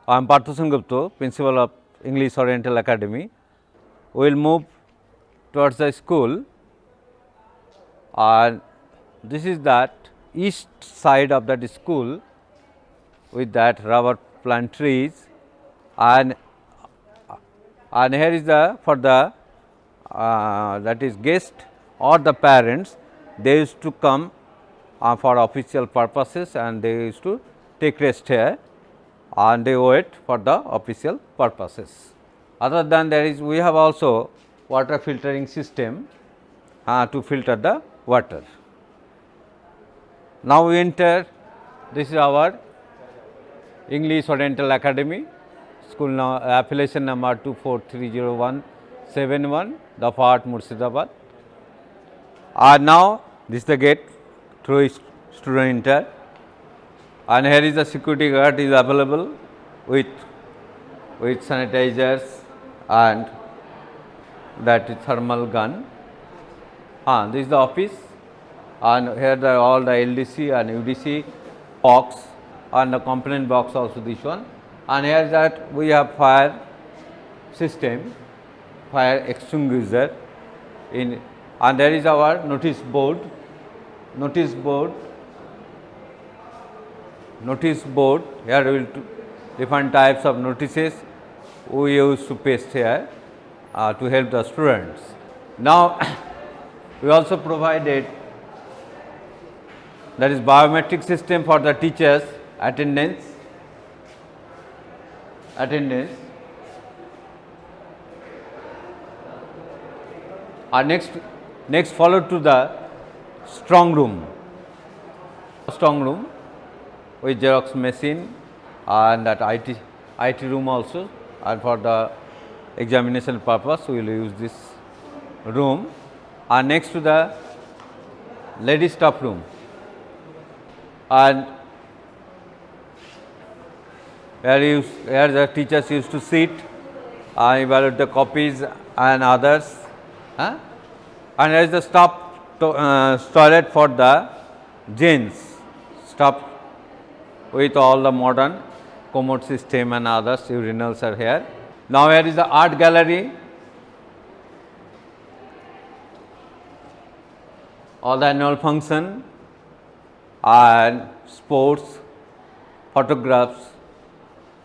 I am Parthu Sengupta, Principal of English Oriental Academy. We will move towards the school, and this is that east side of that school with that rubber plant trees, and here is the for the that is guest or the parents. They used to come for official purposes, and they used to take rest here, and they wait for the official purposes. Other than that is, we have also water filtering system to filter the water. Now we enter, this is our English Oriental Academy, school now affiliation number 24307171, Dafat, Murshidabad. Now this is the gate through which student enter, and here is the security guard is available with sanitizers and that is thermal gun. This is the office, and here the all the LDC and UDC box and the complaint box also this one, and here that we have fire system, fire extinguisher in, and there is our notice board, here we will different types of notices we use to paste here to help the students. Now we also provided that is biometric system for the teachers attendance. Next followed to the strong room with Xerox machine and that IT room also, and for the examination purpose we will use this room. And next to the ladies staff room, and here the teachers used to sit and evaluate the copies and others, and here is the staff toilet for the gents, staff with all the modern commode system and others, urinals are here. Now here is the art gallery, all the annual function and sports photographs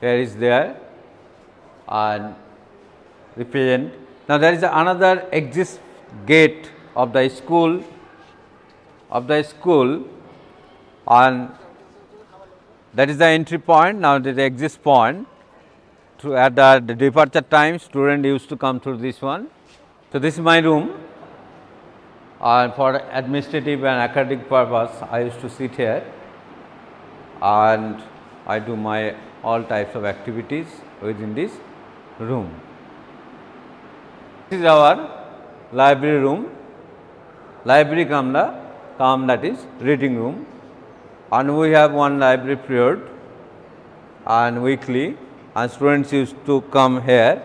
here is there and represent. Now there is another exit gate of the school, and that is the entry point. Now there is the exit point. At the departure time, student used to come through this one. So this is my room, and for administrative and academic purpose I used to sit here, and I do my all types of activities within this room. This is our library room, that is reading room, and we have one library period and weekly, and students used to come here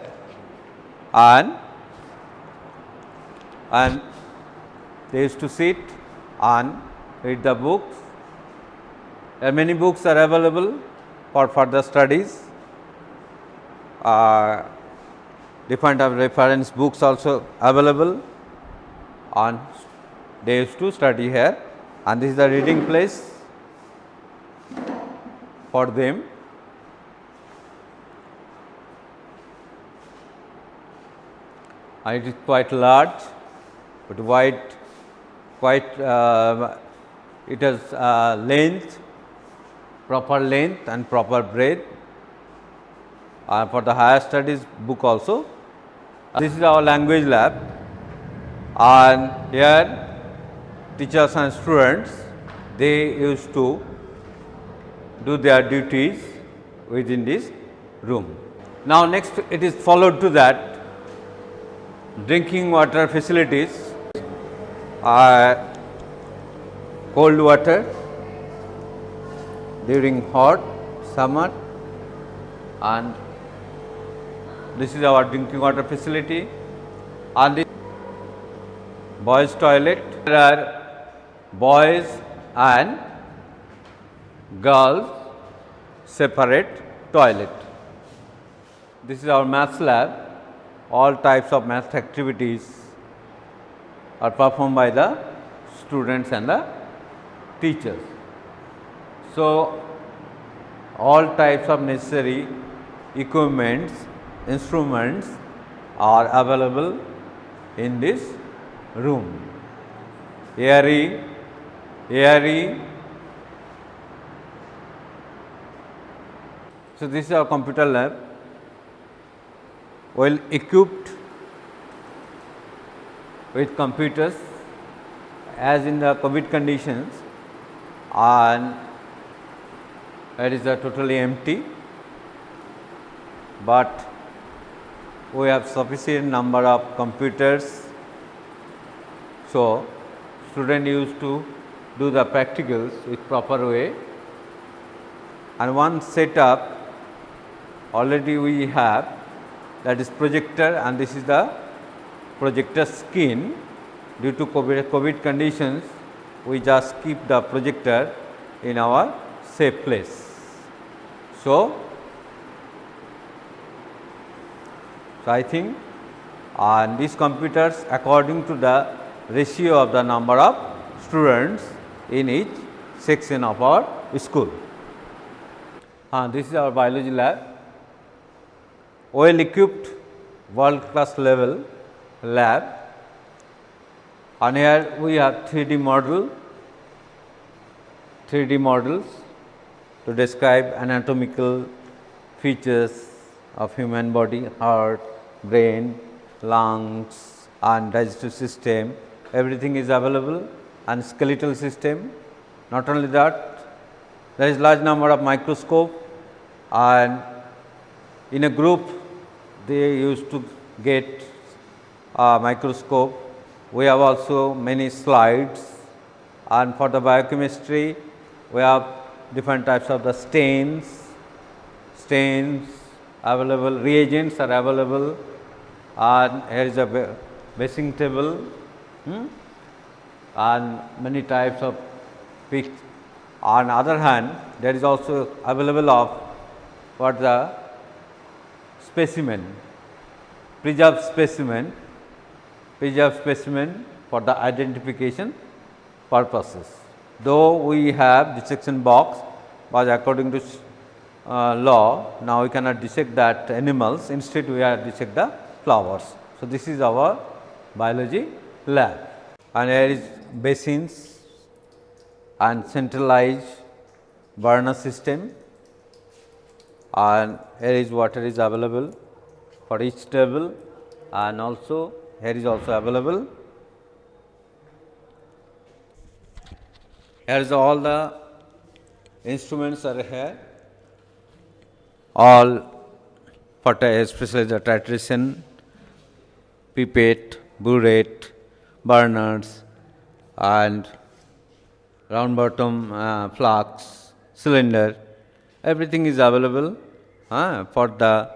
and they used to sit and read the books. Many books are available for further studies. Different reference books also available, and they used to study here, and this is the reading place for them. And it is quite large, but wide, it has length, proper length and proper breadth. For the higher studies book also. This is our language lab, and here teachers and students, they used to do their duties within this room. Now next it is followed to that drinking water facilities, cold water during hot summer, and this is our drinking water facility, and this boys toilet. There are boys and girls separate toilet. This is our maths lab. All types of math activities are performed by the students and the teachers. So, all types of necessary equipments, instruments are available in this room. Airy. So, this is our computer lab, well equipped with computers as in the COVID conditions, and it is totally empty, but we have sufficient number of computers. So, student used to do the practicals with proper way, and one setup already we have, that is projector, and this is the projector screen. Due to COVID conditions, we just keep the projector in our safe place. So, I think and these computers according to the ratio of the number of students in each section of our school. This is our biology lab, well equipped world class level lab, and here we have 3D models to describe anatomical features of human body, heart, brain, lungs and digestive system, everything is available, and skeletal system. Not only that, there is large number of microscope, and in a group they used to get a microscope. We have also many slides, and for the biochemistry we have different types of the stains available, reagents are available, and here is a basing table, and many types of pics. On other hand, there is also available of for the specimen, preserved specimen for the identification purposes. Though we have dissection box, but according to law, now we cannot dissect that animals, instead we have dissect the flowers. So, this is our biology lab, and here is basins and centralized burner system, and here is water is available for each table, and also here is also available. Here is all the instruments are here, all for especially the titration, pipette, burette, burners and round bottom flask, cylinder, everything is available for the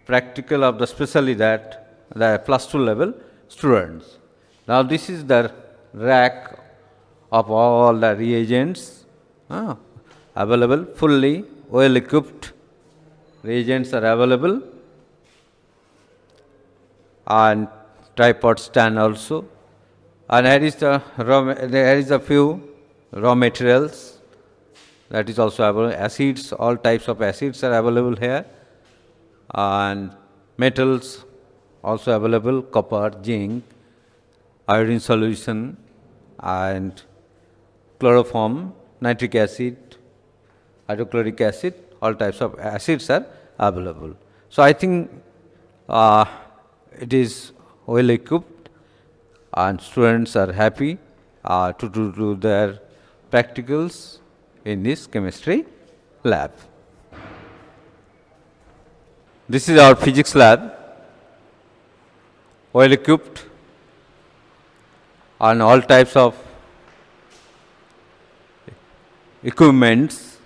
practical of the especially that the plus 2 level students. Now, this is the rack of all the reagents available, fully well equipped reagents are available, and tripod stand also, and here is the there is a few raw materials that is also available, acids, all types of acids are available here, and metals also available, copper, zinc, iodine solution and chloroform, nitric acid, hydrochloric acid, all types of acids are available. So, I think it is well equipped and students are happy to do their practicals in this chemistry lab. This is our physics lab, well equipped, and all types of equipments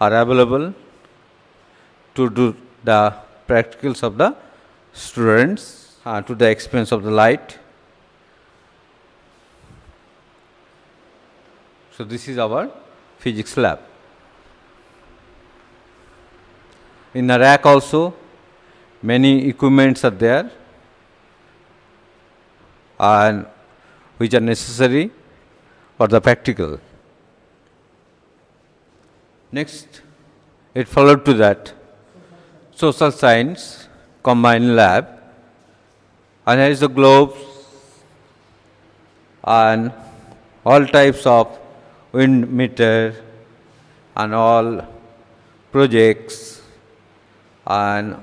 are available to do the practicals of the students to the expense of the light. So, this is our physics lab. In the rack also many equipments are there and which are necessary for the practical. Next, it followed to that social science combined lab, and here is the globes and all types of wind meter and all projects and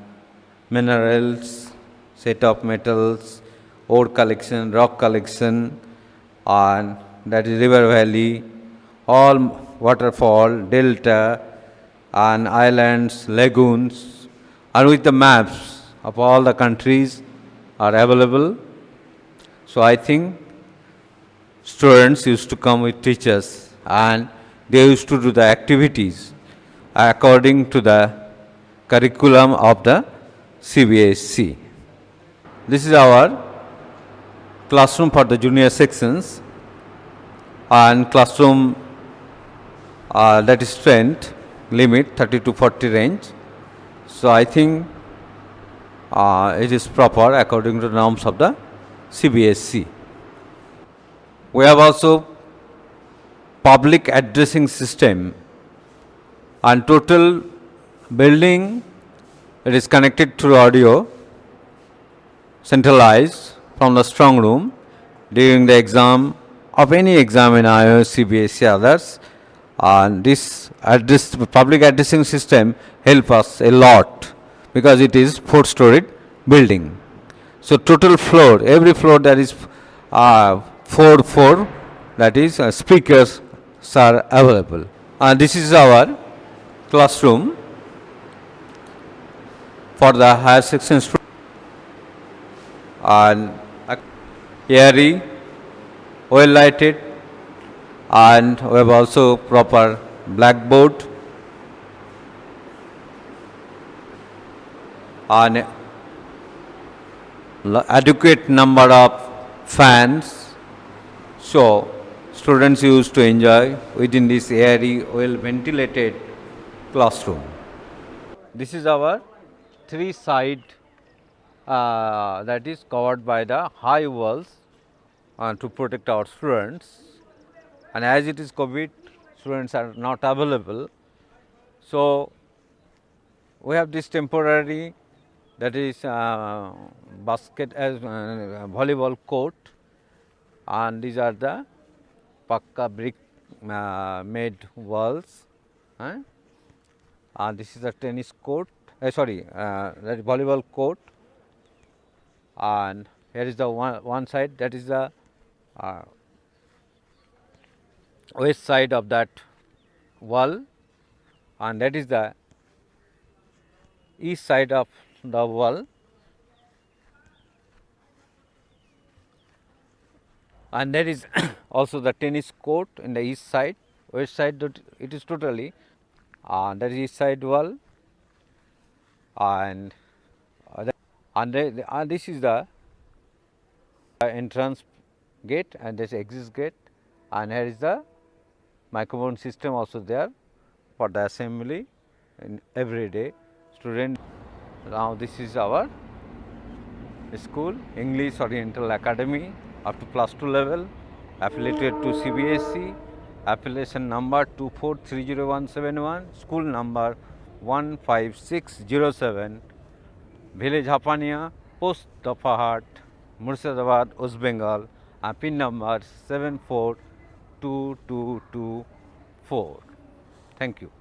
minerals, set of metals, ore collection, rock collection, and that is river valley, all waterfall, delta, and islands, lagoons, and with the maps of all the countries are available. So I think students used to come with teachers and they used to do the activities according to the curriculum of the CBSE. This is our classroom for the junior sections, and classroom that is strength limit 30 to 40 range. So I think it is proper according to the norms of the CBSE. We have also public addressing system, and total building it is connected through audio centralized from the strong room during the exam of any exam in IOS, CBSE, others. And this public addressing system help us a lot because it is 4-storied building. So total floor, every floor there is 4 that is speakers are available. And this is our classroom for the higher section students, and airy, well lighted, and we have also proper blackboard and adequate number of fans. So students used to enjoy within this airy, well ventilated classroom. This is our 3-side that is covered by the high walls to protect our students, and as it is COVID, students are not available. So we have this temporary, that is basket as volleyball court, and these are the pakka brick made walls. This is a tennis court, that is volleyball court, and here is the one side, that is the west side of that wall, and that is the east side of the wall, and there is also the tennis court in the east side. West side it is totally that is east side wall, and this is the entrance gate and this exit gate, and here is the microphone system also there for the assembly in every day student. Now this is our school, English Oriental Academy up to +2 level, affiliated to CBSE, affiliation number 2430171, school number 15607, village Hapania, post Dafahat, Murshidabad, West Bengal, and pin number 742224. Thank you.